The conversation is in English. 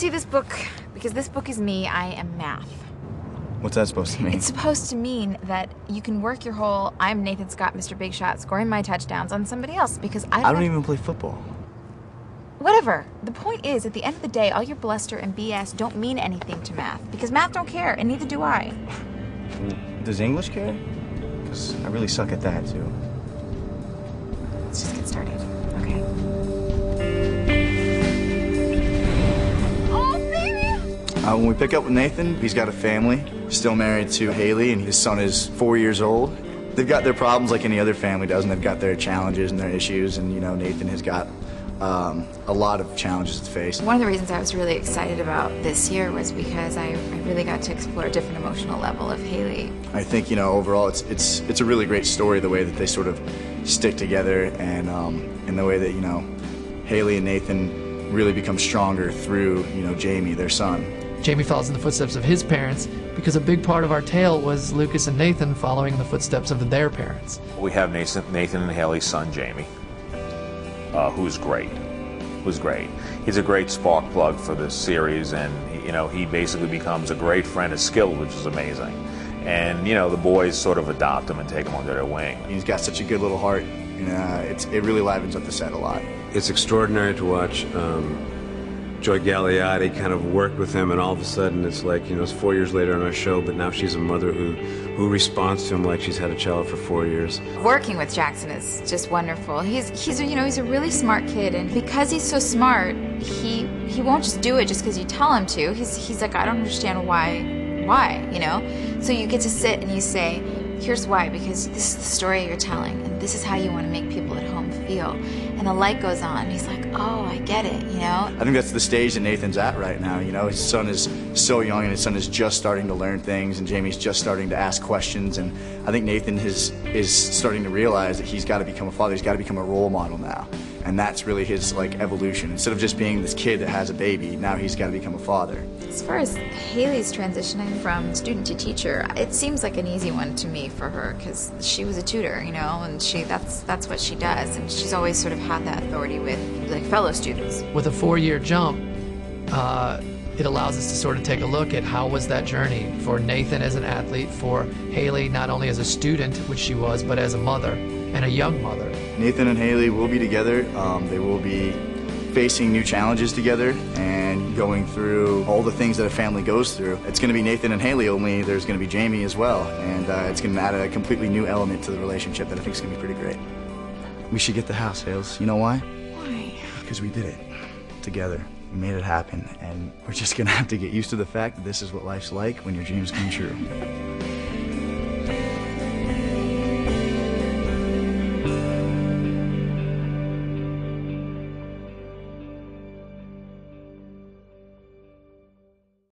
see this book because this book is me. I am math. What's that supposed to mean? It's supposed to mean that you can work your whole I'm Nathan Scott, Mr. Big Shot, scoring my touchdowns on somebody else because I don't even play football. Whatever. The point is, at the end of the day, all your bluster and BS don't mean anything to math because math don't care, and neither do I. Does English care? Because I really suck at that, too. Let's just get started, okay? Oh, baby! When we pick up with Nathan, he's got a family. Still married to Haley, and his son is 4 years old. They've got their problems like any other family does, and they've got their challenges and their issues, and, you know, Nathan has got a lot of challenges to face. One of the reasons I was really excited about this year was because I really got to explore a different emotional level of Haley. I think, you know, overall it's a really great story, the way that they sort of stick together, and in the way that, you know, Haley and Nathan really become stronger through, you know, Jamie, their son. Jamie follows in the footsteps of his parents because a big part of our tale was Lucas and Nathan following in the footsteps of their parents. We have Nathan and Haley's son, Jamie, who's great. He's a great spark plug for this series, and you know, he basically becomes a great friend at Skill, which is amazing. And you know, the boys sort of adopt him and take him under their wing. He's got such a good little heart, and it really livens up the set a lot. It's extraordinary to watch Joy Gagliotti kind of work with him, and all of a sudden it's like, you know, it's 4 years later on our show, but now she's a mother who responds to him like she's had a child for 4 years. Working with Jackson is just wonderful. He's a really smart kid, and because he's so smart, he won't just do it just because you tell him to. He's like, I don't understand why, you know? So you get to sit and you say, here's why, because this is the story you're telling, and this is how you want to make people at home feel. And the light goes on, and he's like, oh, I get it, you know? I think that's the stage that Nathan's at right now, you know? His son is so young, and his son is just starting to learn things, and Jamie's just starting to ask questions, and I think Nathan is starting to realize that he's got to become a father, he's got to become a role model now. And that's really his, like, evolution. Instead of just being this kid that has a baby, now he's got to become a father. As far as Haley's transitioning from student to teacher, it seems like an easy one to me for her because she was a tutor, you know, and that's what she does, and she's always sort of had that authority with like fellow students. With a 4-year jump, it allows us to sort of take a look at how was that journey for Nathan as an athlete, for Haley not only as a student, which she was, but as a mother and a young mother. Nathan and Haley will be together. They will be facing new challenges together and going through all the things that a family goes through. It's going to be Nathan and Haley, only there's going to be Jamie as well, and it's going to add a completely new element to the relationship that I think is going to be pretty great. We should get the house, Hales. You know why? Why? Because we did it together. We made it happen, and we're just going to have to get used to the fact that this is what life's like when your dreams come true.